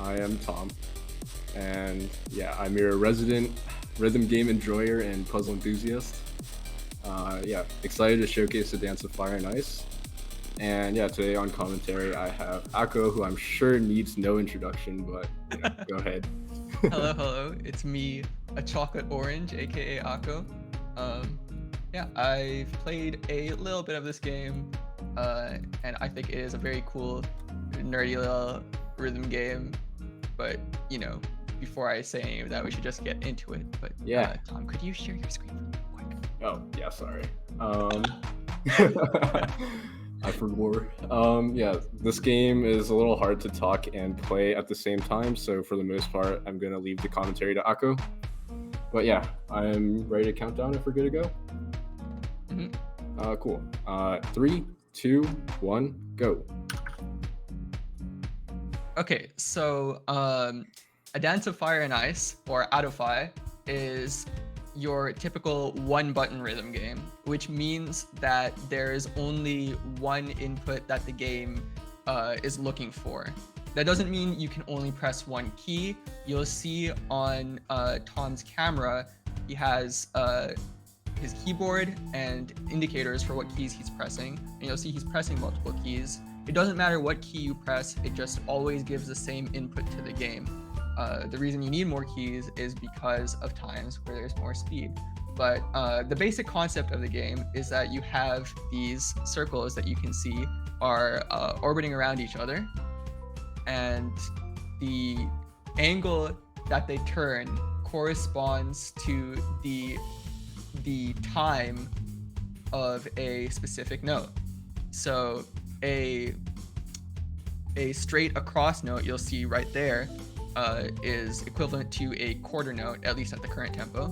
I am Tom, and yeah, I'm your resident rhythm game enjoyer and puzzle enthusiast. Yeah, excited to showcase the Dance of Fire and Ice. And yeah, today on commentary, I have Akko, who I'm sure needs no introduction, but go ahead. Hello, hello. It's me, a chocolate orange, aka Akko. Yeah, I've played a little bit of this game, and I think it is a very cool, nerdy little rhythm game. But before I say any of that, we should just get into it. But Yeah. Tom, could you share your screen for me quick? Oh, yeah, sorry. I forgot. Yeah, this game is a little hard to talk and play at the same time, so for the most part, I'm gonna leave the commentary to Akko. But yeah, I'm ready to count down if we're good to go. Cool. 3, 2, 1, go. Okay, so A Dance of Fire and Ice, or Adofy, is your typical one-button rhythm game, which means that there is only one input that the game is looking for. That doesn't mean you can only press one key. You'll see on Tom's camera, he has his keyboard and indicators for what keys he's pressing, and you'll see he's pressing multiple keys. It doesn't matter what key you press, it just always gives the same input to the game. The reason you need more keys is because of times where there's more speed. But the basic concept of the game is that you have these circles that you can see are orbiting around each other, and the angle that they turn corresponds to the time of a specific note. So a straight across note you'll see right there is equivalent to a quarter note, at least at the current tempo.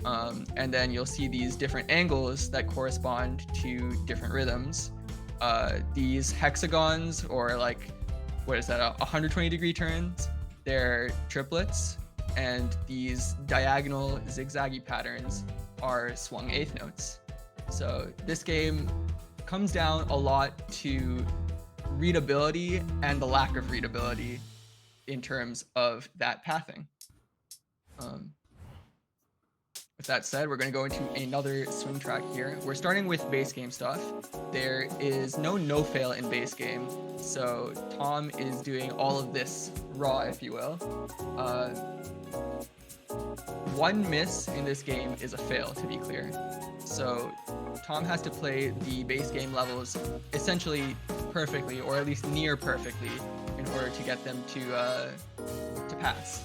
And then you'll see these different angles that correspond to different rhythms. These hexagons, or like, what is that, 120-degree turns, they're triplets. And these diagonal zigzaggy patterns are swung eighth notes. So this game comes down a lot to readability and the lack of readability in terms of that pathing. With that said, we're going to go into another swing track here. We're starting with base game stuff. There is no fail in base game, so Tom is doing all of this raw, if you will. One miss in this game is a fail, to be clear. So Tom has to play the base game levels essentially perfectly, or at least near perfectly, in order to get them to pass.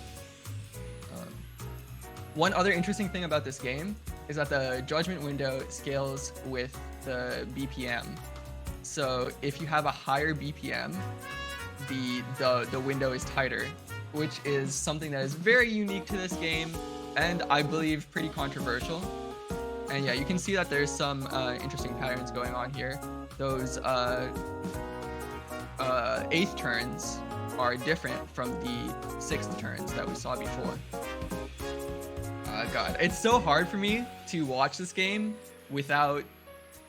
One other interesting thing about this game is that the judgment window scales with the BPM. So if you have a higher BPM, the window is tighter, which is something that is very unique to this game, and I believe pretty controversial. And yeah, you can see that there's some interesting patterns going on here. Those eighth turns are different from the sixth turns that we saw before. God, it's so hard for me to watch this game without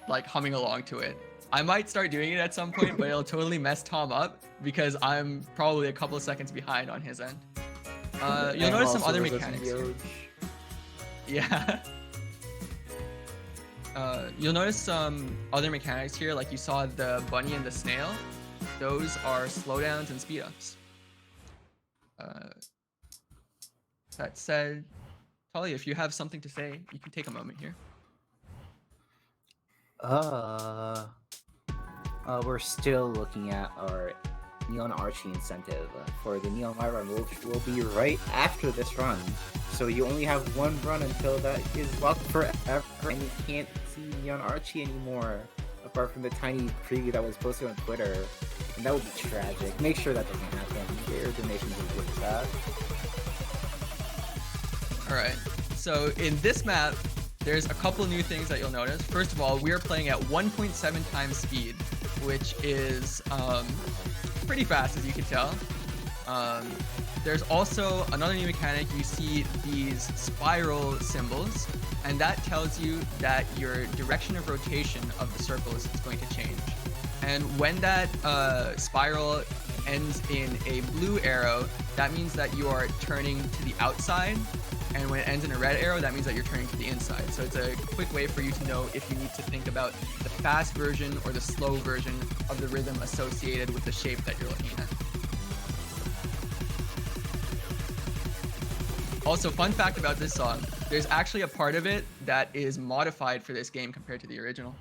like humming along to it. I might start doing it at some point, but it'll totally mess Tom up because I'm probably a couple of seconds behind on his end. You'll notice some other mechanics here. Yeah. You'll notice some other mechanics here, like you saw the bunny and the snail. Those are slowdowns and speedups. That said, Tully, if you have something to say, you can take a moment here. We're still looking at our Neon Archie incentive for the Neon Light Run, which will be right after this run. So you only have one run until that is locked forever, and you can't see Neon Archie anymore, apart from the tiny preview that was posted on Twitter. And that would be tragic. Make sure that doesn't happen. Your donations will get that. Alright, so in this map, there's a couple new things that you'll notice. First of all, we are playing at 1.7 times speed, which is pretty fast, as you can tell. There's also another new mechanic. You see these spiral symbols, and that tells you that your direction of rotation of the circles is going to change. And when that spiral ends in a blue arrow, that means that you are turning to the outside. And when it ends in a red arrow, that means that you're turning to the inside. So it's a quick way for you to know if you need to think about the fast version or the slow version of the rhythm associated with the shape that you're looking at. Also, fun fact about this song, there's actually a part of it that is modified for this game compared to the original.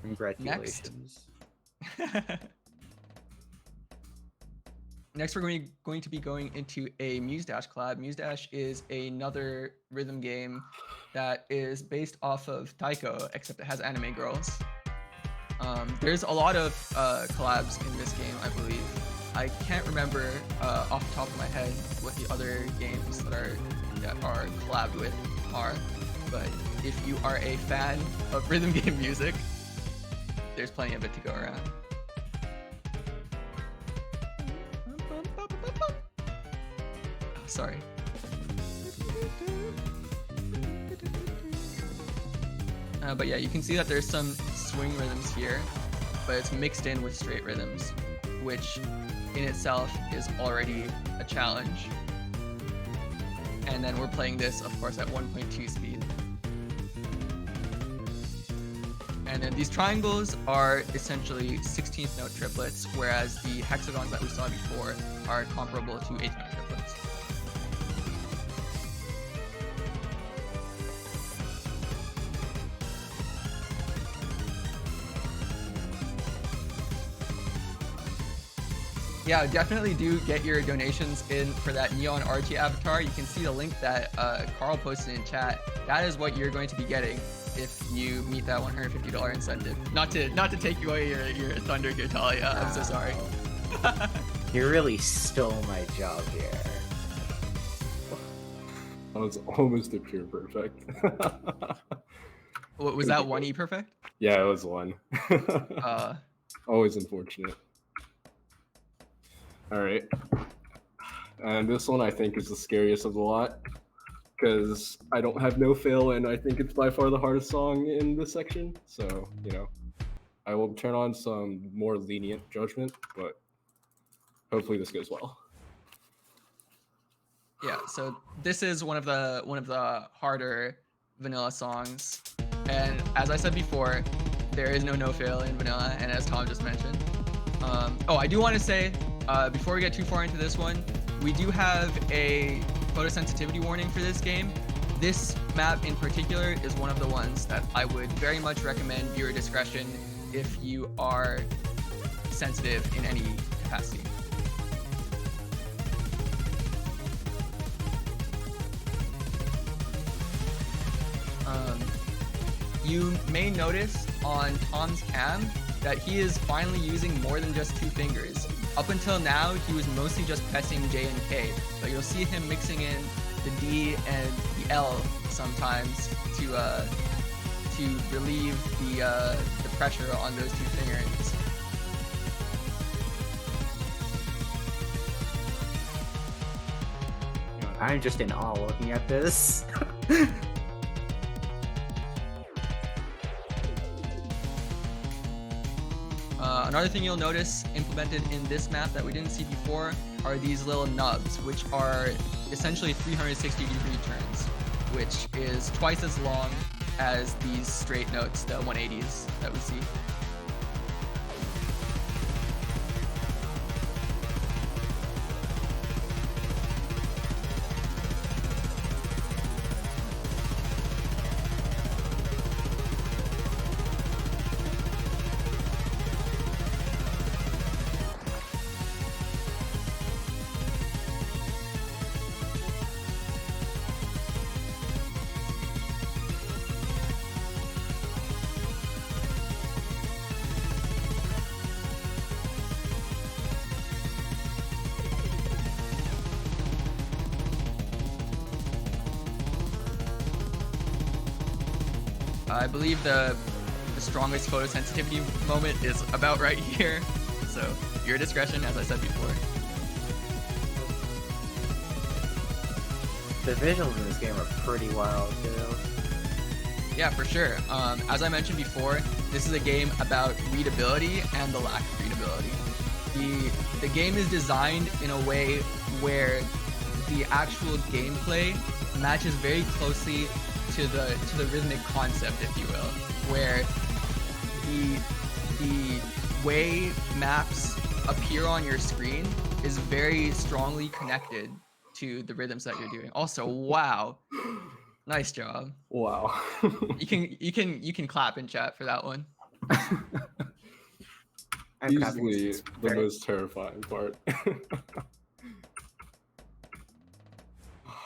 Congratulations. Next, we're going to be going into a Muse Dash collab. Muse Dash is another rhythm game that is based off of Taiko, except it has anime girls. There's a lot of collabs in this game, I believe. I can't remember off the top of my head what the other games that are collabed with are, but if you are a fan of rhythm game music, there's plenty of it to go around. Sorry. But yeah, you can see that there's some swing rhythms here, but it's mixed in with straight rhythms, which in itself is already a challenge. And then we're playing this, of course, at 1.2 speed. And then these triangles are essentially 16th note triplets, whereas the hexagons that we saw before are comparable to 8th note triplets. Yeah, definitely do get your donations in for that Neon Archie avatar. You can see the link that Carl posted in chat. That is what you're going to be getting if you meet that $150 incentive. Not to take away your thunder here, Talia. I'm so sorry. You really stole my job here. That was almost a pure perfect. What was that, 1E perfect? Yeah, it was one. Always unfortunate. All right, and this one I think is the scariest of the lot because I don't have no fail, and I think it's by far the hardest song in this section. So I will turn on some more lenient judgment, but hopefully this goes well. Yeah, so this is one of the harder vanilla songs, and as I said before, there is no fail in vanilla, and as Tom just mentioned. I do want to say, before we get too far into this one, we do have a photosensitivity warning for this game. This map in particular is one of the ones that I would very much recommend viewer discretion if you are sensitive in any capacity. You may notice on Tom's cam that he is finally using more than just two fingers. Up until now, he was mostly just pressing J and K, but you'll see him mixing in the D and the L sometimes to relieve the pressure on those two fingers. I'm just in awe looking at this. Another thing you'll notice implemented in this map that we didn't see before are these little nubs, which are essentially 360-degree turns, which is twice as long as these straight notes, the 180s that we see. I believe the strongest photosensitivity moment is about right here, so your discretion, as I said before. The visuals in this game are pretty wild, too. Yeah, for sure. As I mentioned before, this is a game about readability and the lack of readability. The game is designed in a way where the actual gameplay matches very closely to the rhythmic concept, if you will, where the way maps appear on your screen is very strongly connected to the rhythms that you're doing. Also, wow, nice job. Wow. You can clap in chat for that one. I'm clapping. Easily It's the very- most terrifying part.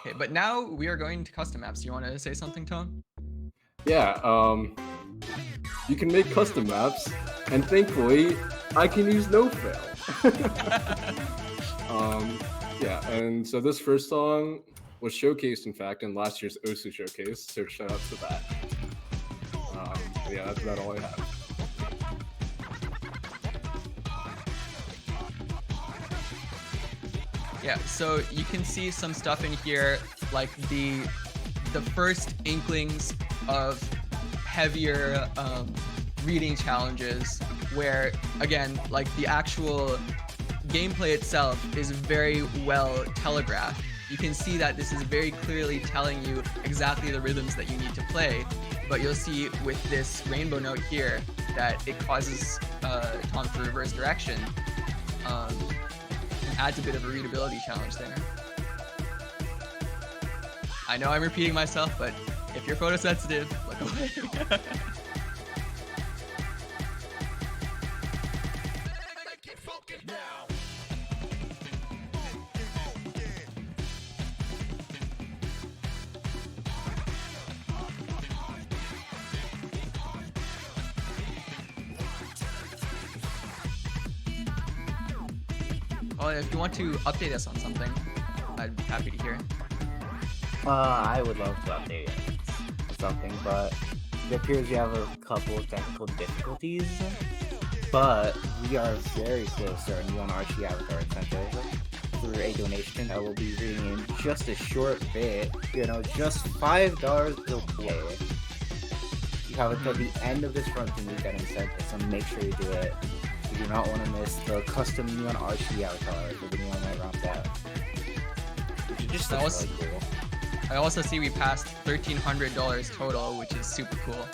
Okay, but now we are going to custom maps. Do you want to say something, Tom? Yeah, you can make custom maps, and thankfully, I can use no fail. Yeah, and so this first song was showcased, in fact, in last year's OSU showcase, so shout out to that. Yeah, that's about all I have. Yeah, so you can see some stuff in here, like the first inklings of heavier reading challenges, where again, like the actual gameplay itself is very well telegraphed. You can see that this is very clearly telling you exactly the rhythms that you need to play, but you'll see with this rainbow note here that it causes Tom to reverse direction. Adds a bit of a readability challenge there. I know I'm repeating myself, but if you're photosensitive, look away. Well, if you want to update us on something, I'd be happy to hear. I would love to update something, but it appears we have a couple of technical difficulties. But we are very close to our Neon Archie avatar incentive through a donation. I will be reading in just a short bit. Just $5 away. You have until the end of this run to meet that incentive, so make sure you do it. You do not want to miss the custom Neon Archie avatar for the Neon White round out. Which is just really cool. I also see we passed $1,300 total, which is super cool.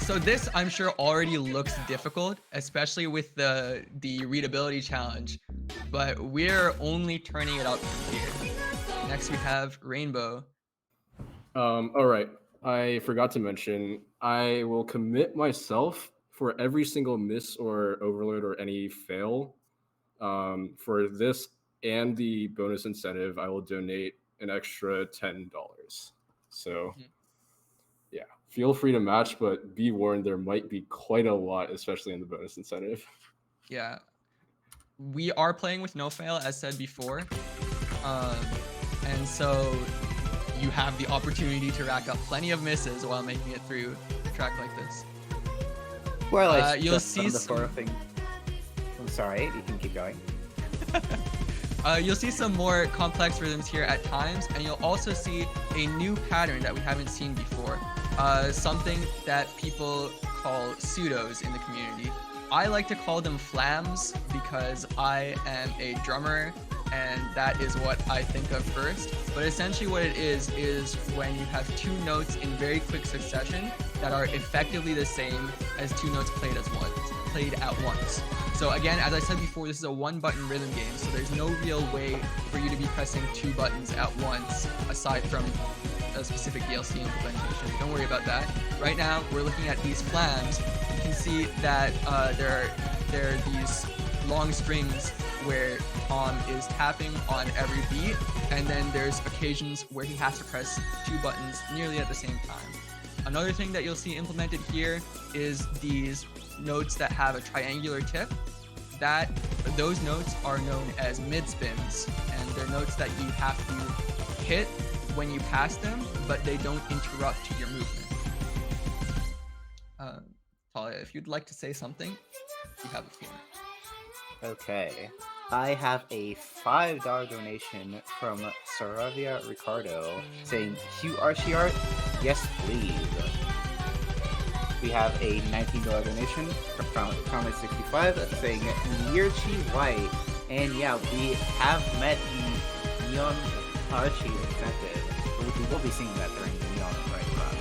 So this, I'm sure, already looks difficult, especially with the readability challenge, but we're only turning it up from here. Next we have Rainbow. All right. I forgot to mention, I will commit myself for every single miss or overload or any fail. For this and the bonus incentive, I will donate an extra $10. So, yeah, feel free to match, but be warned, there might be quite a lot, especially in the bonus incentive. Yeah. We are playing with no fail, as said before. And so you have the opportunity to rack up plenty of misses while making it through a track like this. Well, you'll see I'm sorry, you can keep going. You'll see some more complex rhythms here at times, and you'll also see a new pattern that we haven't seen before. Something that people call pseudos in the community. I like to call them flams because I am a drummer and that is what I think of first. But essentially what it is when you have two notes in very quick succession that are effectively the same as two notes played at once. So again, as I said before, this is a one-button rhythm game, so there's no real way for you to be pressing two buttons at once aside from a specific DLC implementation. Don't worry about that. Right now, we're looking at these flams. You can see that there are these long strings where Tom is tapping on every beat, and then there's occasions where he has to press two buttons nearly at the same time. Another thing that you'll see implemented here is these notes that have a triangular tip. Those notes are known as mid spins, and they're notes that you have to hit when you pass them, but they don't interrupt your movement. Talia, if you'd like to say something, you have a feeling. Okay. I have a $5 donation from Saravia Ricardo saying, "Cute Archie art? Yes, please." We have a $19 donation from Comet65 saying, "Nearchi White." And yeah, we have met the Neon Archie incentive. We will be seeing that during the Neon White run.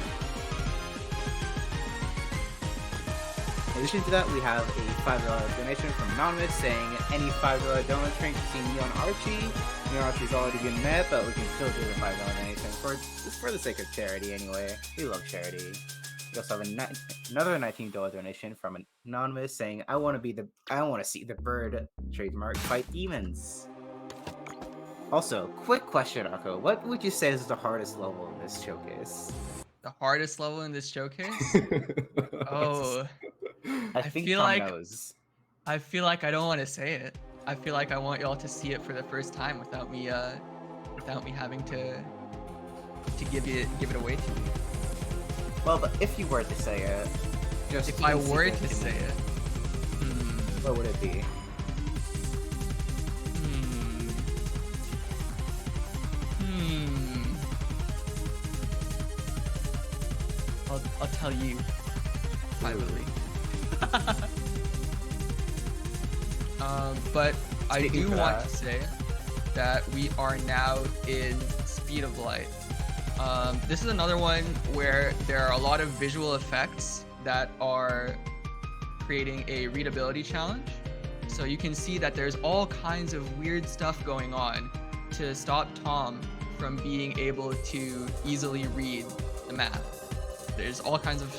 In addition to that, we have a $5 donation from Anonymous saying, "Any $5 donor trying to see Neon Archie? Neon Archie's already been met, but we can still do the $5 donation for the sake of charity anyway. We love charity." We also have another $19 donation from Anonymous saying, I want to see the bird trademark fight demons." Also, quick question, Arco. What would you say is the hardest level in this showcase? The hardest level in this showcase? Oh, I think feel Tom like knows. I feel like I don't want to say it. I feel like I want y'all to see it for the first time without me having to give it away to you. Well, but if you were to say it, just If I were to say it, what would it be? I'll tell you privately. But I do want to say that we are now in Speed of Light. This is another one where there are a lot of visual effects that are creating a readability challenge. So you can see that there's all kinds of weird stuff going on to stop Tom from being able to easily read the map. There's all kinds of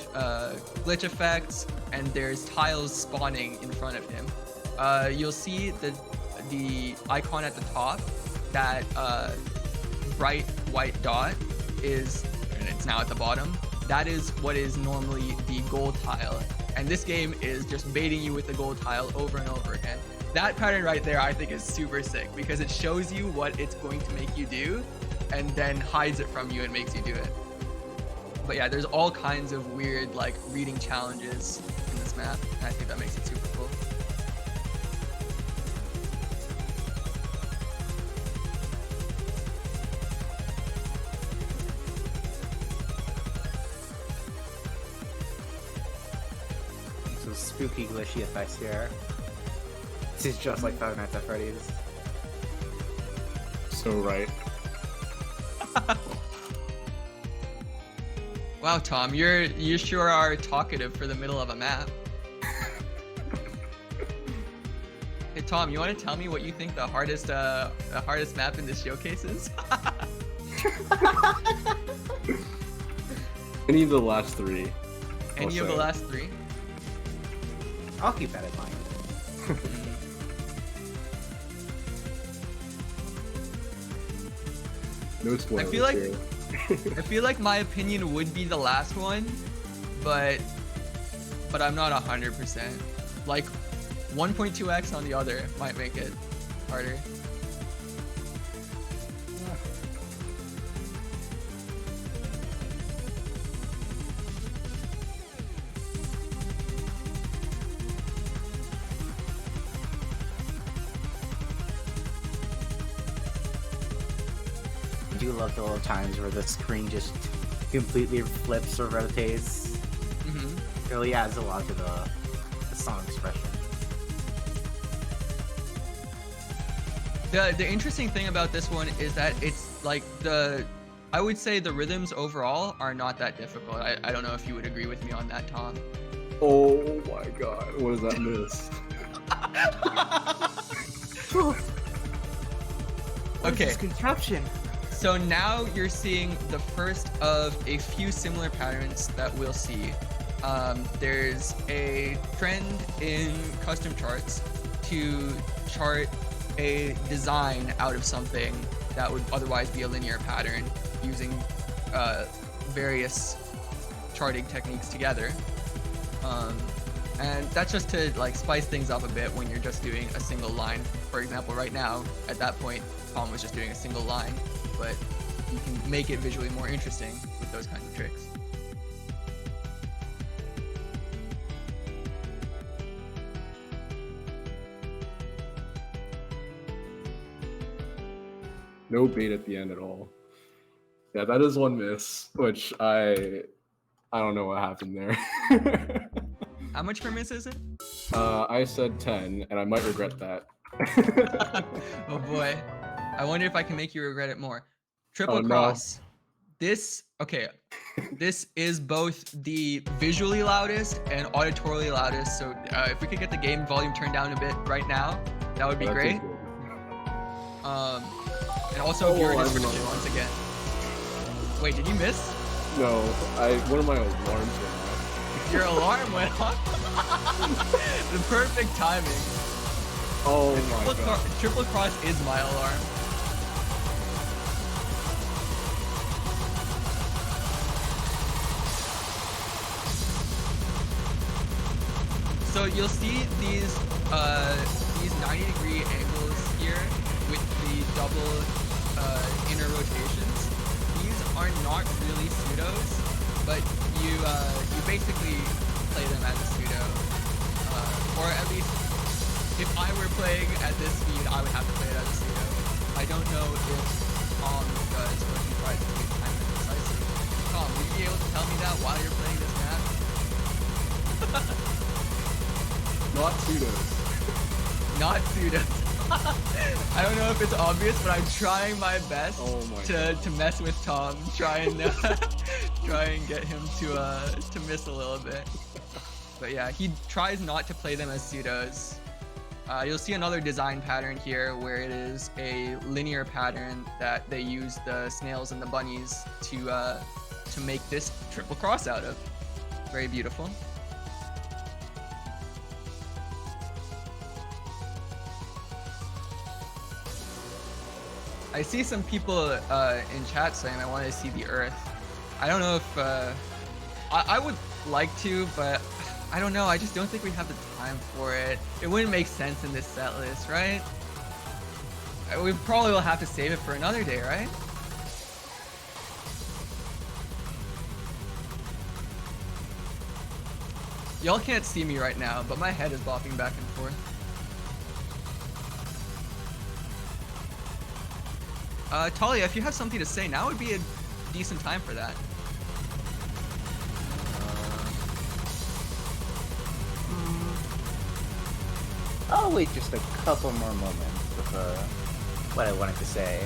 glitch effects, and there's tiles spawning in front of him. You'll see the icon at the top, that bright white dot is, and it's now at the bottom, that is what is normally the gold tile. And this game is just baiting you with the gold tile over and over again. That pattern right there, I think, is super sick because it shows you what it's going to make you do and then hides it from you and makes you do it. But yeah, there's all kinds of weird like reading challenges in this map, and I think that makes it super cool. Some spooky glitchy effects here. This is just like Five Nights at Freddy's. So right. Wow, Tom, you sure are talkative for the middle of a map. Hey, Tom, you want to tell me what you think the hardest map in this showcase is? Any of the last three. Any of the last three? I'll keep that in mind. No spoilers. I feel like my opinion would be the last one, but I'm not 100%. Like 1.2x on the other might make it harder. I do love the little times where the screen just completely flips or rotates. It really adds a lot to the song expression. The interesting thing about this one is that it's like I would say the rhythms overall are not that difficult. I don't know if you would agree with me on that, Tom. Oh my god, what does that miss? Okay. This contraption. So now you're seeing the first of a few similar patterns that we'll see. There's a trend in custom charts to chart a design out of something that would otherwise be a linear pattern using various charting techniques together. And that's just to like spice things up a bit when you're just doing a single line. For example, right now, at that point, Tom was just doing a single line, but you can make it visually more interesting with those kinds of tricks. No bait at the end at all. Yeah, that is one miss, which I don't know what happened there. How much per miss is it? I said 10, and I might regret that. Oh boy. I wonder if I can make you regret it more. Triple Oh, no. cross. This is both the visually loudest and auditorily loudest. So if we could get the game volume turned down a bit right now, that would be That great. feels good. And also viewer I description love once again. Wait, did you miss? No, one of my alarms went off. Your alarm went off? The perfect timing. Oh my god. Triple cross is my alarm. So you'll see these 90-degree angles here with the double inner rotations. These are not really pseudos, but you basically play them as a pseudo, or at least if I were playing at this speed, I would have to play it as a pseudo. I don't know if Tom does, or if he tries to make time it precisely. Tom, would you be able to tell me that while you're playing this map? Not pseudos. Not pseudos. I don't know if it's obvious, but I'm trying my best to mess with Tom, try and get him to miss a little bit. But yeah, he tries not to play them as pseudos. You'll see another design pattern here where it is a linear pattern that they use the snails and the bunnies to make this triple cross out of. Very beautiful. I see some people in chat saying I want to see the Earth. I don't know if I would like to, but I don't know. I just don't think we have the time for it. It wouldn't make sense in this set list, right? We probably will have to save it for another day, right? Y'all can't see me right now, but my head is bopping back and forth. Talia, if you have something to say, now would be a decent time for that. I'll wait just a couple more moments with what I wanted to say.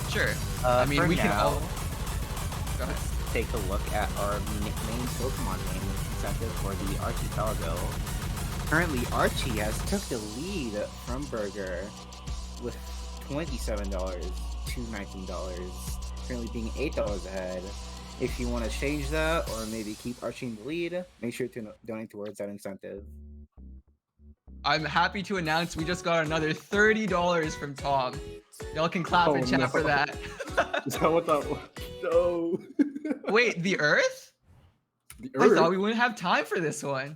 Sure. I mean, we can all... Go ahead. Take a look at our main Pokemon name incentive for the Archipelago. Currently, Archie has took the lead from Burger with $27 to $19, currently being $8 ahead. If you want to change that, or maybe keep Archie in the lead, make sure to donate towards that incentive. I'm happy to announce we just got another $30 from Tom. Y'all can clap in chat for that. Is that what that was? No. Wait, the Earth? The Earth? I thought we wouldn't have time for this one.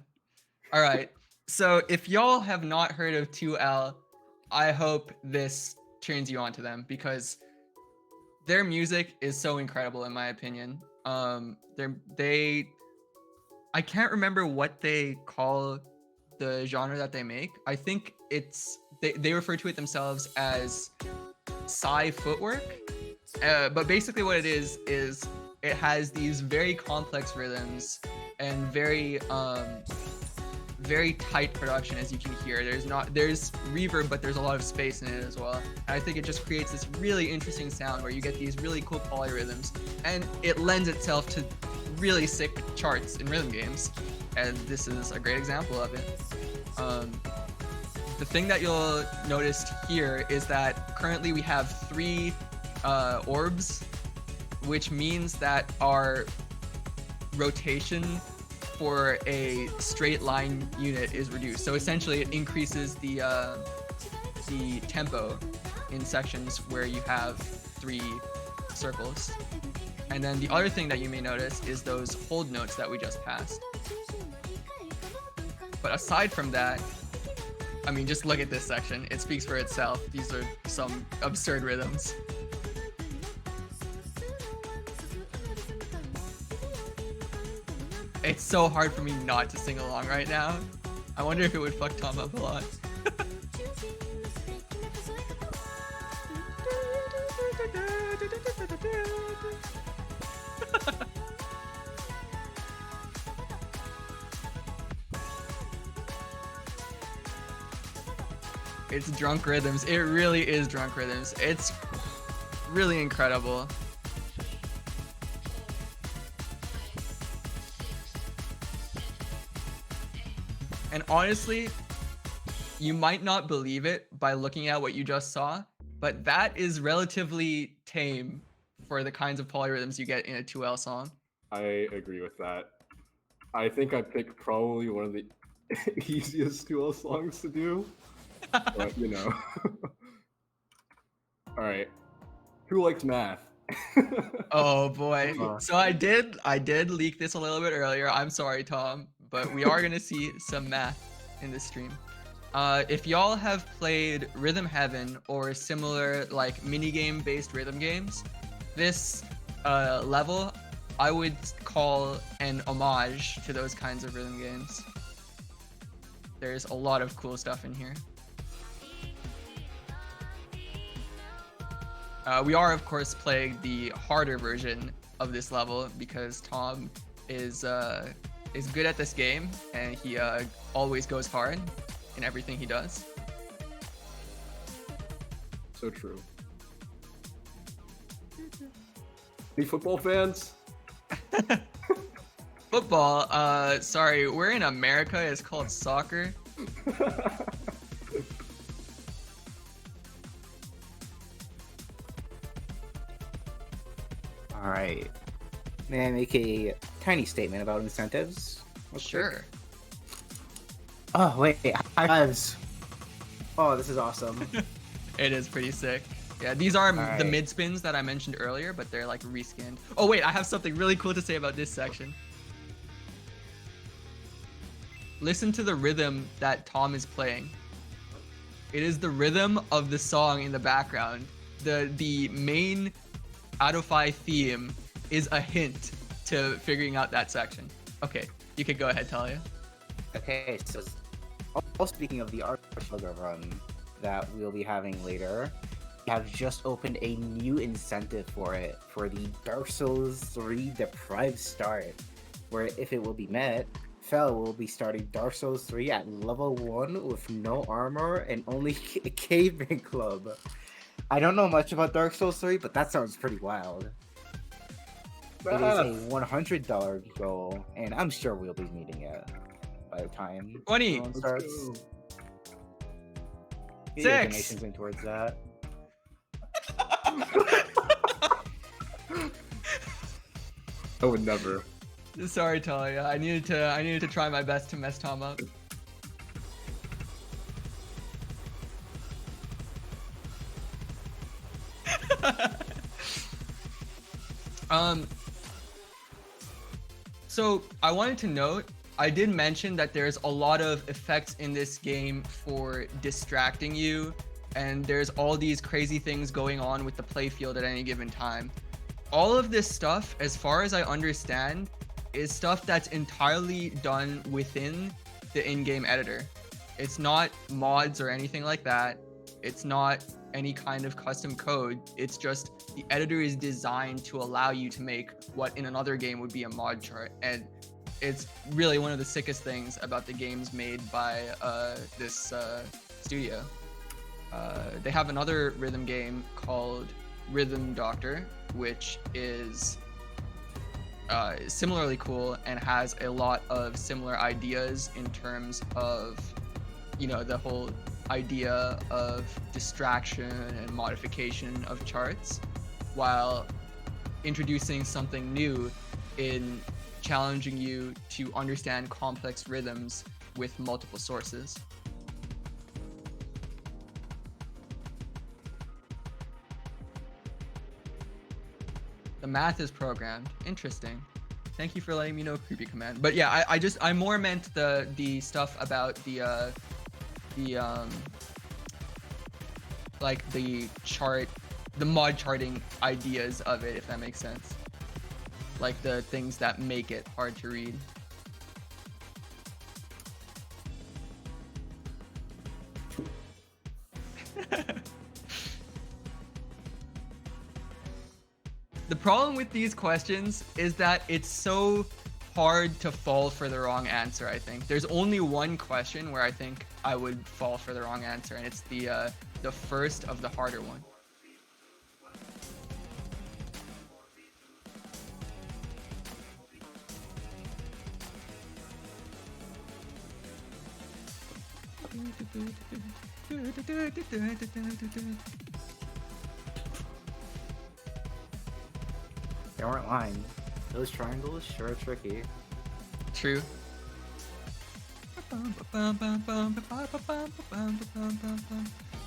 All right. So if y'all have not heard of 2L, I hope this turns you on to them because their music is so incredible in my opinion. I can't remember what they call the genre that they make. I think it's they refer to it themselves as Psy footwork. But basically what it is it has these very complex rhythms and very tight production, as you can hear. There's reverb, but there's a lot of space in it as well. And I think it just creates this really interesting sound where you get these really cool polyrhythms, and it lends itself to really sick charts in rhythm games. And this is a great example of it. The thing that you'll notice here is that currently we have 3 orbs, which means that our rotation for a straight line unit is reduced. So essentially it increases the tempo in sections where you have 3 circles. And then the other thing that you may notice is those hold notes that we just passed. But aside from that, I mean, just look at this section. It speaks for itself. These are some absurd rhythms. It's so hard for me not to sing along right now. I wonder if it would fuck Tom up a lot. It's drunk rhythms. It really is drunk rhythms. It's really incredible. And honestly, you might not believe it by looking at what you just saw, but that is relatively tame for the kinds of polyrhythms you get in a 2L song. I agree with that. I think I picked probably one of the easiest 2L songs to do, but you know. All right, who likes math? Oh boy. Uh. So I did leak this a little bit earlier. I'm sorry, Tom, but we are gonna see some math in this stream. If y'all have played Rhythm Heaven or similar like minigame based rhythm games, this level I would call an homage to those kinds of rhythm games. There's a lot of cool stuff in here. We are, of course, playing the harder version of this level because Tom is good at this game and he always goes hard in everything he does. So true. Any football fans? Football, sorry, we're in America. It's called soccer. All right. May I make a tiny statement about incentives? real Sure. quick? Oh wait, high fives. Oh, this is awesome. It is pretty sick. Yeah, these are the Alright. mid spins that I mentioned earlier, but they're like reskinned. Oh wait, I have something really cool to say about this section. Listen to the rhythm that Tom is playing. It is the rhythm of the song in the background. The main Adofy theme is a hint to figuring out that section. Okay, you can go ahead, Talia. Okay, so speaking of the Archiethon run that we'll be having later, we have just opened a new incentive for it for the Dark Souls 3 Deprived Start, where if it will be met, Fel will be starting Dark Souls 3 at level 1 with no armor and only a Caveman Club. I don't know much about Dark Souls 3, but that sounds pretty wild. It is a $100 goal, and I'm sure we'll be meeting it by the time 20. the run starts. Get your 6. donations in towards that. I would never. Sorry, Talia. I needed to try my best to mess Tom up. So I wanted to note, I did mention that there's a lot of effects in this game for distracting you, and there's all these crazy things going on with the playfield at any given time. All of this stuff, as far as I understand, is stuff that's entirely done within the in-game editor. It's not mods or anything like that. It's not any kind of custom code. It's just the editor is designed to allow you to make what in another game would be a mod chart. And it's really one of the sickest things about the games made by this studio. They have another rhythm game called Rhythm Doctor, which is similarly cool and has a lot of similar ideas in terms of, you know, the whole idea of distraction and modification of charts, while introducing something new in challenging you to understand complex rhythms with multiple sources. The math is programmed. Interesting. Thank you for letting me know, Creepy Command. But yeah, I more meant the stuff about the like the chart, the mod charting ideas of it, if that makes sense. Like the things that make it hard to read. The problem with these questions is that it's so hard to fall for the wrong answer, I think. There's only one question where I think I would fall for the wrong answer, and it's the first of the harder one. They weren't lying. Those triangles sure are tricky. True.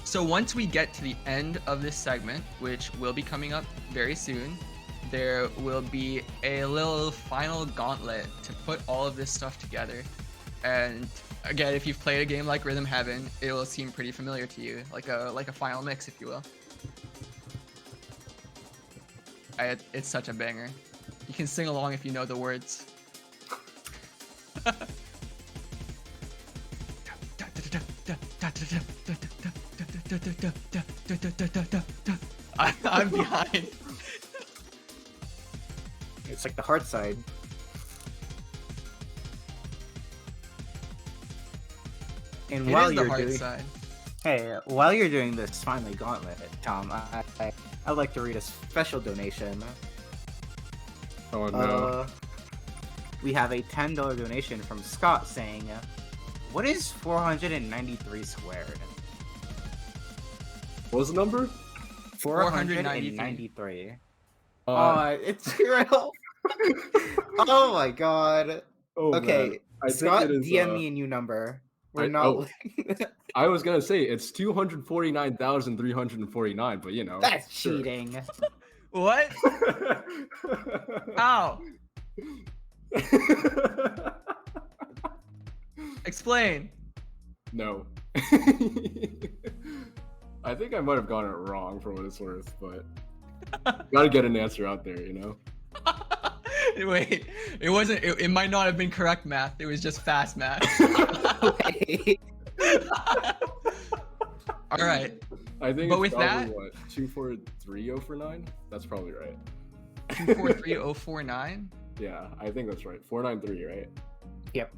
So once we get to the end of this segment, which will be coming up very soon, there will be a little final gauntlet to put all of this stuff together. And again, if you've played a game like Rhythm Heaven, it will seem pretty familiar to you, like a final mix, if you will. It's such a banger. You can sing along if you know the words. I'm behind. It's like the hard side. And It while is the you're hard doing, side. hey, while you're doing this finally gauntlet, Tom, I'd like to read a special donation. Oh no. We have a $10 donation from Scott saying, "What is 493 squared?" What was the number? 493. It's real. Oh my god. Oh, Okay, man. I think Scott, it is, DM me a new number. We're I- not. oh. I was gonna say it's 249,349, but you know. That's sure. cheating. What? Ow. Explain. No. I think I might have gotten it wrong for what it's worth, but gotta get an answer out there, you know? Wait, it wasn't. It might not have been correct math. It was just fast math. Okay. All right. I think But it's with probably, that- what, 243,049? That's probably right. 243049. Yeah, I think that's right. 493, right? Yep.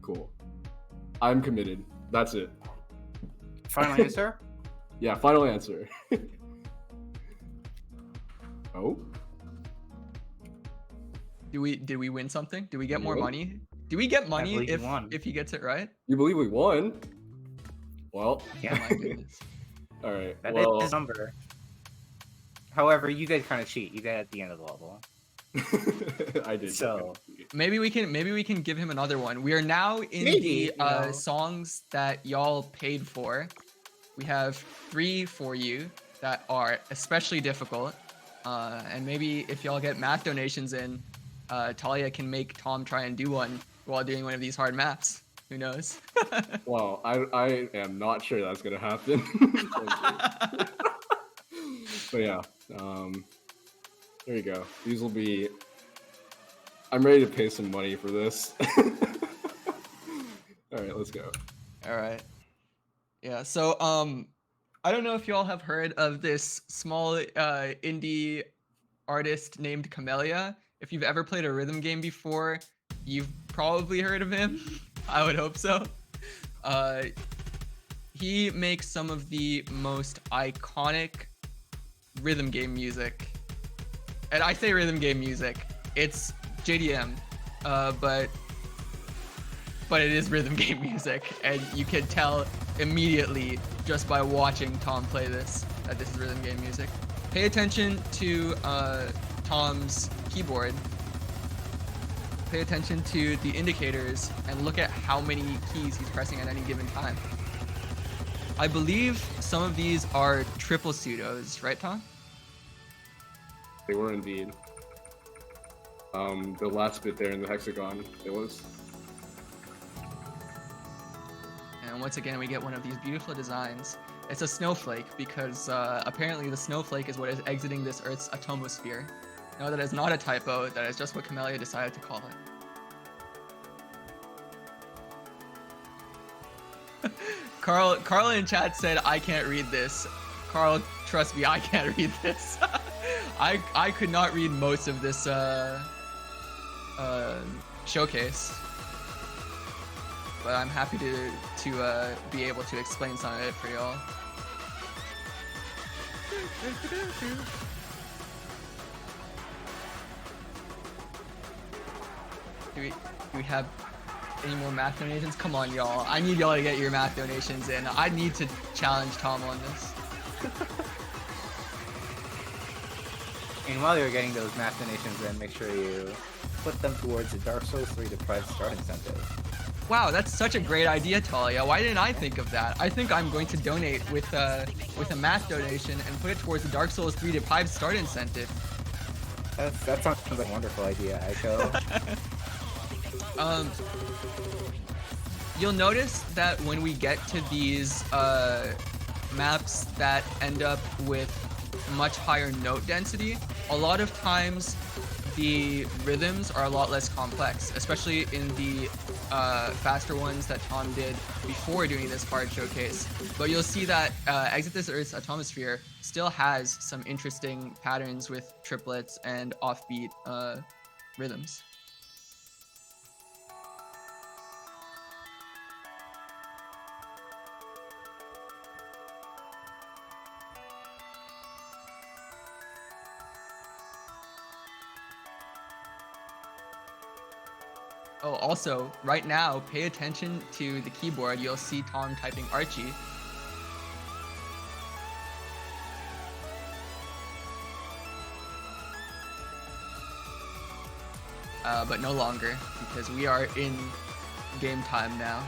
Cool. I'm committed. That's it. Final answer? Yeah, final answer. Oh? Did we win something? Do we get more Nope. money? Do we get money believe you if won. he gets it right? You believe we won? Well, Oh Yeah, my goodness. all right. that is Well, his number. However, you did kind of cheat. You got it at the end of the level. I did. So- Maybe we can give him another one. We are now in Maybe, the you know. songs that y'all paid for. We have 3 for you that are especially difficult. And maybe if y'all get math donations in, Talia can make Tom try and do one while doing one of these hard maths. Who knows? Well, I am not sure that's gonna happen. But yeah, there you go. These will be. I'm ready to pay some money for this. All right, let's go. All right. Yeah. So I don't know if y'all have heard of this small indie artist named Camellia. If you've ever played a rhythm game before, you've probably heard of him. I would hope so. He makes some of the most iconic rhythm game music. And I say rhythm game music, it's JDM, but it is rhythm game music, and you can tell immediately just by watching Tom play this that this is rhythm game music. Pay attention to Tom's keyboard. Pay attention to the indicators and look at how many keys he's pressing at any given time. I believe some of these are triple pseudos, right, Tom? They were indeed. The last bit there in the hexagon, it was. And once again, we get one of these beautiful designs. It's a snowflake because apparently the snowflake is what is exiting this Earth's atomosphere. No, that is not a typo. That is just what Camellia decided to call it. Carl in chat said, "I can't read this." Carl, trust me, I can't read this. I could not read most of this showcase, but I'm happy to be able to explain some of it for y'all. Do we have any more math donations? Come on, y'all. I need y'all to get your math donations in. I need to challenge Tom on this. And while you're getting those math donations in, make sure you put them towards the Dark Souls 3 deprived start incentive. Wow, that's such a great idea, Talia. Why didn't I think of that? I think I'm going to donate with a math donation and put it towards the Dark Souls 3 deprived start incentive. That sounds like a wonderful idea, Echo. You'll notice that when we get to these maps that end up with much higher note density, a lot of times the rhythms are a lot less complex, especially in the faster ones that Tom did before doing this card showcase. But you'll see that Exit This Earth's Atomosphere still has some interesting patterns with triplets and offbeat rhythms. Oh, also, right now, pay attention to the keyboard. You'll see Tom typing Archie. But no longer, because we are in game time now.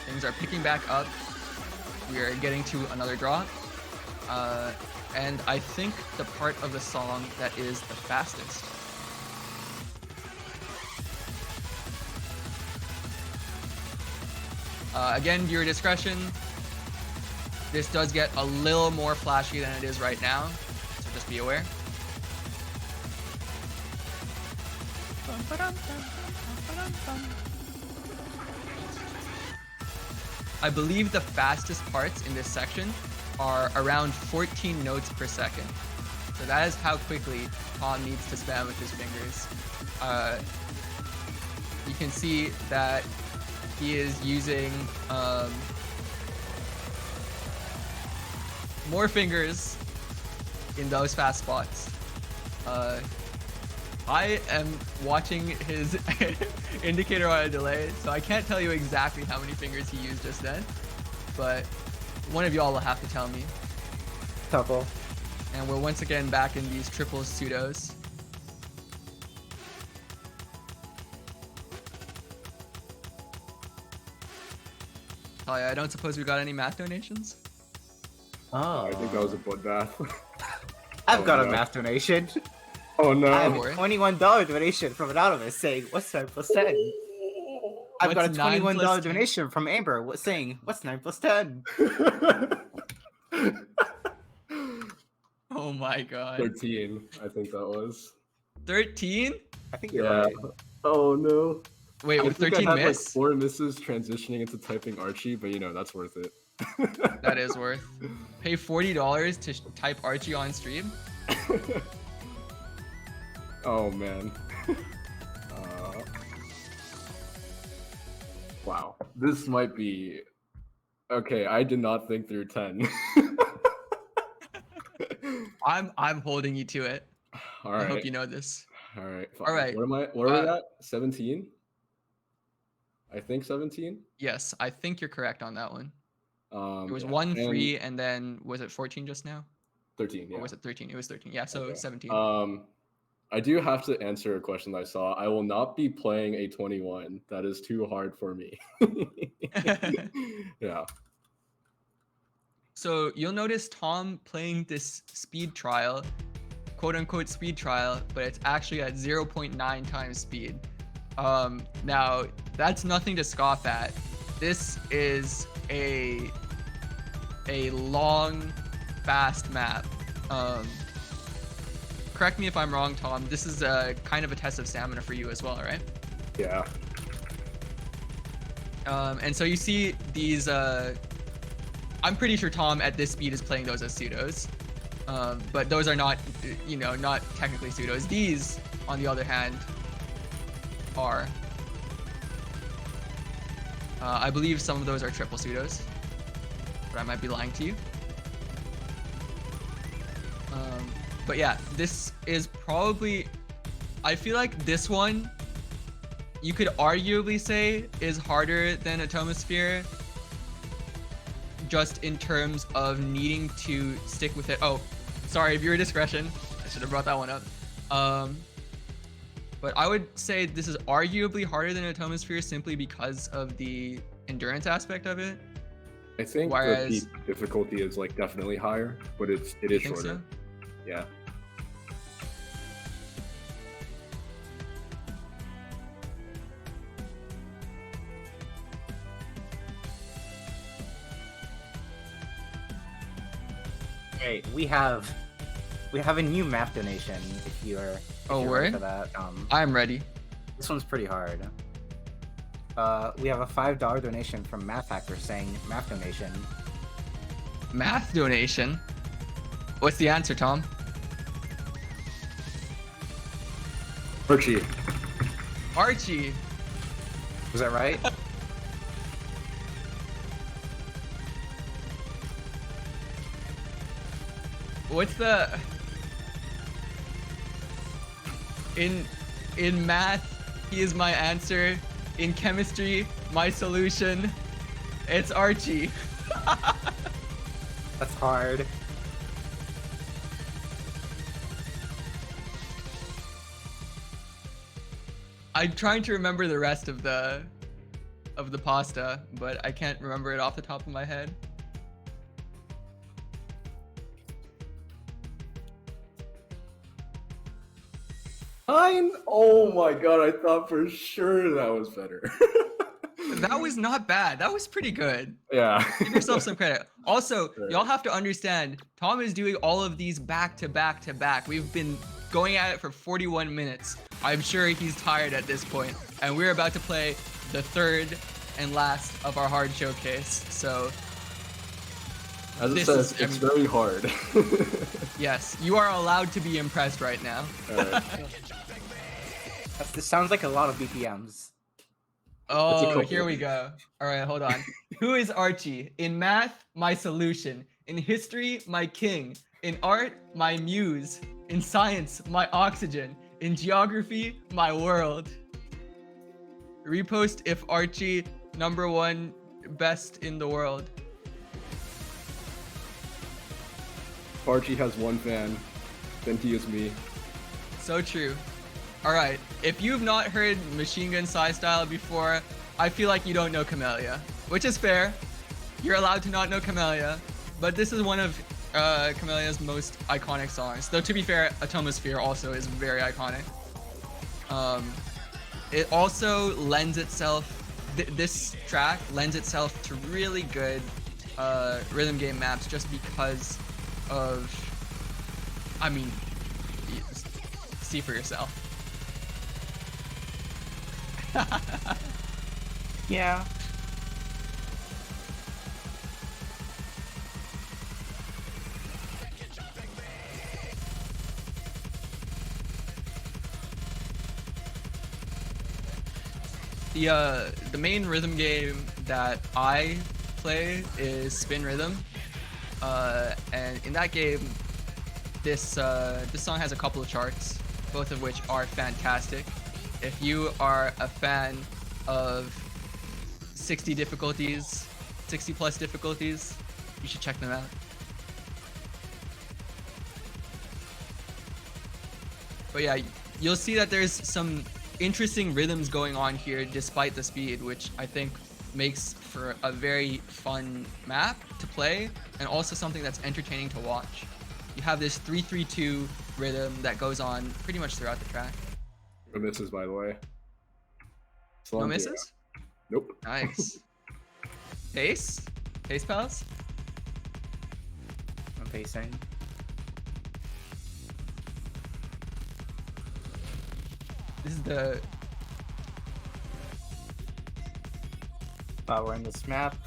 Things are picking back up. We are getting to another draw. And I think the part of the song that is the fastest. Again, viewer discretion. This does get a little more flashy than it is right now, so just be aware. I believe the fastest parts in this section are around 14 notes per second. So that is how quickly Tom needs to spam with his fingers. You can see that he is using more fingers in those fast spots. I am watching his indicator on a delay, so I can't tell you exactly how many fingers he used just then, but one of y'all will have to tell me. Couple. And we're once again back in these triple pseudos. Oh yeah, I don't suppose we got any math donations? Oh. I think that was a bloodbath. I've got no. a math donation. Oh no. I have a $21 donation from Anonymous saying, what's 9 plus 10? I've got a $21 donation from Amber saying, what's 9 plus 10? Oh my god. 13, I think that was. 13? I think you're Yeah. right. Oh no. Wait, I with think 13 I had miss? like 4 misses transitioning into typing Archie, but you know, that's worth it. That is worth. Pay $40 to type Archie on stream? Oh man. Wow. This might be... Okay, I did not think through 10. I'm holding you to it. All I right. hope you know this. All right. Fine. All right. What are we at? 17? I think 17? Yes, I think you're correct on that one. It was yeah. 1, 3, and then was it 14 just now? 13, yeah. Or was it 13? It was 13. Yeah, so Okay. 17. I do have to answer a question that I saw. I will not be playing a 21. That is too hard for me. Yeah. So you'll notice Tom playing this speed trial, quote unquote speed trial, but it's actually at 0.9 times speed. Now that's nothing to scoff at. This is a long, fast map. Correct me if I'm wrong, Tom. This is kind of a test of stamina for you as well, right? I'm pretty sure Tom at this speed is playing those as pseudos. But those are not, you know, not technically pseudos. These, on the other hand, are. I believe some of those are triple pseudos, but I might be lying to you. But yeah, this is probably, I feel like this one, you could arguably say is harder than Atomosphere, just in terms of needing to stick with it. Oh, sorry, viewer discretion. I should have brought that one up. But I would say this is arguably harder than Atomosphere simply because of the endurance aspect of it. I think Whereas, the difficulty is like definitely higher, but it is shorter. So? Yeah. Hey, we have a new map donation. If you're Oh, ready word? for that, I'm ready. this one's pretty hard. We have a $5 donation from Math Hacker saying math donation. Math donation? What's the answer, Tom? Archie. Archie. Was that right? What's the in math, he is my answer. In chemistry, my solution. It's Archie. That's hard. I'm trying to remember the rest of the pasta, but I can't remember it off the top of my head. Fine. Oh my god, I thought for sure that was better. That was not bad. That was pretty good. Yeah. Give yourself some credit. Also, Right. y'all have to understand, Tom is doing all of these back to back to back. We've been going at it for 41 minutes. I'm sure he's tired at this point, and we're about to play the third and last of our hard showcase. So, As it This says, is- I it's mean- very hard. yes, you are allowed to be impressed right now. Alright. This sounds like a lot of BPMs. Oh, couple. here we go. All right, hold on. Who is Archie? In math, my solution. In history, my king. In art, my muse. In science, my oxygen. In geography, my world. Repost if Archie #1 best in the world. Archie has one fan, then he is me. So true. All right, if you've not heard Machine Gun Psy Style before, I feel like you don't know Camellia, which is fair. You're allowed to not know Camellia, but this is one of Camellia's most iconic songs. Though to be fair, Atomosphere also is very iconic. It also lends itself, this track lends itself to really good rhythm game maps just because of, I mean, see for yourself. Yeah. The main rhythm game that I play is Spin Rhythm, and in that game, this song has a couple of charts, both of which are fantastic. If you are a fan of 60 difficulties, 60 plus difficulties, you should check them out. But yeah, you'll see that there's some interesting rhythms going on here despite the speed, which I think makes for a very fun map to play and also something that's entertaining to watch. You have this 3-3-2 rhythm that goes on pretty much throughout the track. No misses, by the way. No Slum misses? zero. Nope. Nice. Pace? Pace pals? I'm pacing. This is the... We're in this map.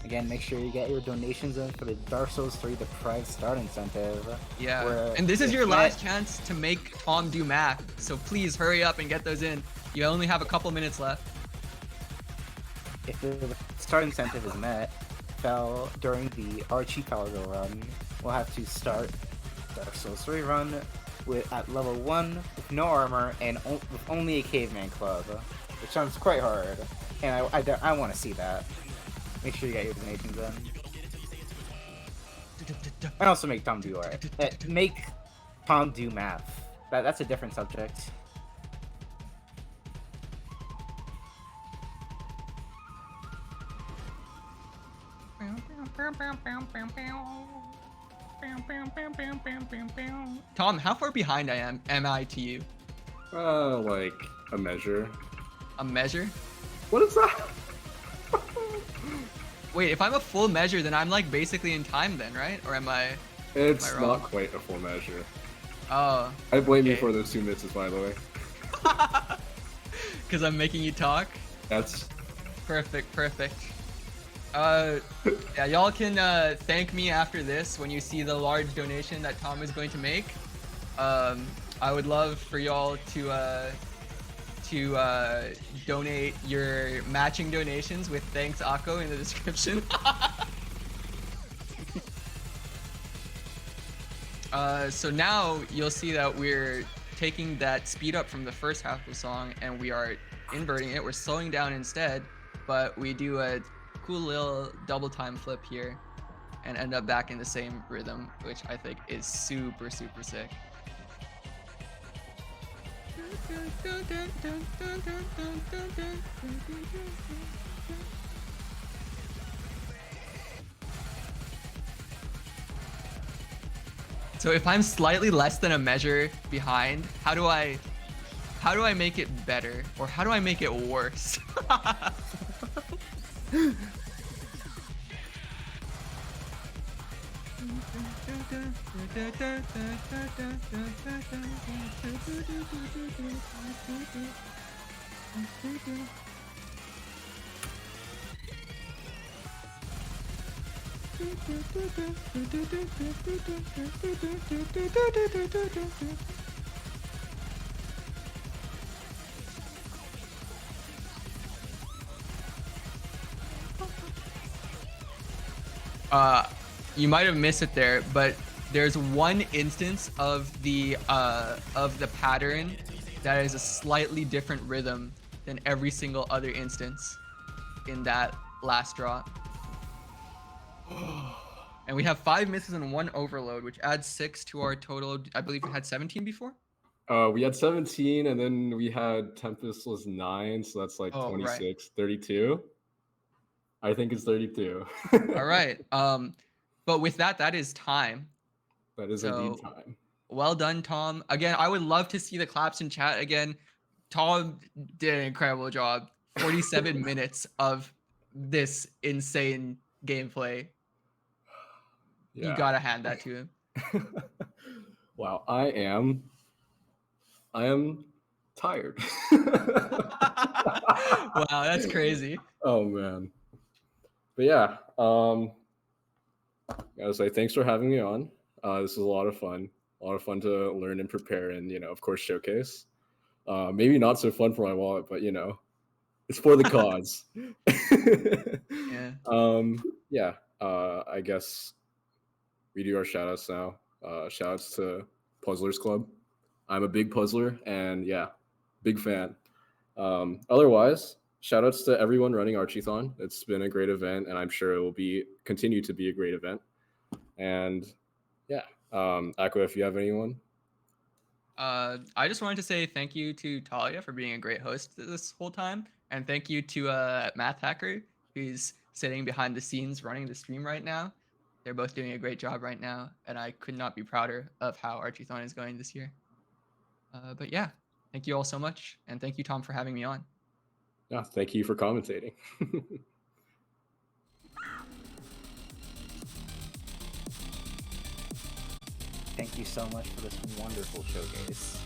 Again, make sure you get your donations in for the Dark Souls 3 Deprived Start Incentive. Yeah, where and this is if your you last get- chance to make Tom do math, so please hurry up and get those in. You only have a couple minutes left. If the start incentive is met, Fel during the Archiethon run will have to start Dark Souls 3 run at level 1 with no armor and with only a caveman club, which sounds quite hard, and I want to see that. Make sure you get your donations in. And also make Tom do art. Make Tom do math. That's a different subject. Tom, how far behind am I to you? Like a measure. A measure? What is that? Wait, if I'm a full measure, then I'm like basically in time then, right? Or am I? It's Am I wrong? not quite a full measure. Oh, I blame you Okay. for those 2 misses, by the way. because I'm making you talk. That's Perfect. Yeah, y'all can thank me after this when you see the large donation that Tom is going to make. I would love for y'all to donate your matching donations with thanks Akko in the description. So now you'll see that we're taking that speed up from the first half of the song and we are inverting it. We're slowing down instead, but we do a cool little double time flip here and end up back in the same rhythm, which I think is super sick. So if I'm slightly less than a measure behind, how do I make it better, or how do I make it worse? You might have missed it there, but there's one instance of the pattern that is a slightly different rhythm than every single other instance in that last drop. And we have 5 misses and 1 overload, which adds 6 to our total. I believe we had 17 before. we had 17, and then we had Tempest was 9, so that's like Oh, 26, right. 32. I think it's 32. All right. But with that, that is time. That is indeed time. Well done, Tom. Again, I would love to see the claps in chat again. Tom did an incredible job. 47 minutes of this insane gameplay. Yeah. You gotta hand that to him. Wow, I am tired. Wow, that's crazy. Oh man. But yeah, I gotta say thanks for having me on. This was a lot of fun. A lot of fun to learn and prepare and, of course, showcase. Maybe not so fun for my wallet, but, it's for the cause. Yeah. I guess we do our shout outs now. Shout outs to Puzzlers Club. I'm a big puzzler and big fan. Otherwise, shout outs to everyone running Archiethon. It's been a great event and I'm sure it will continue to be a great event. And Akko, if you have anyone. I just wanted to say thank you to Talia for being a great host this whole time, and thank you to Math Hacker, who's sitting behind the scenes running the stream right now. They're both doing a great job right now, and I could not be prouder of how Archiethon is going this year. But yeah, thank you all so much, and thank you, Tom, for having me on. Yeah, thank you for commentating. Thank you so much for this wonderful showcase.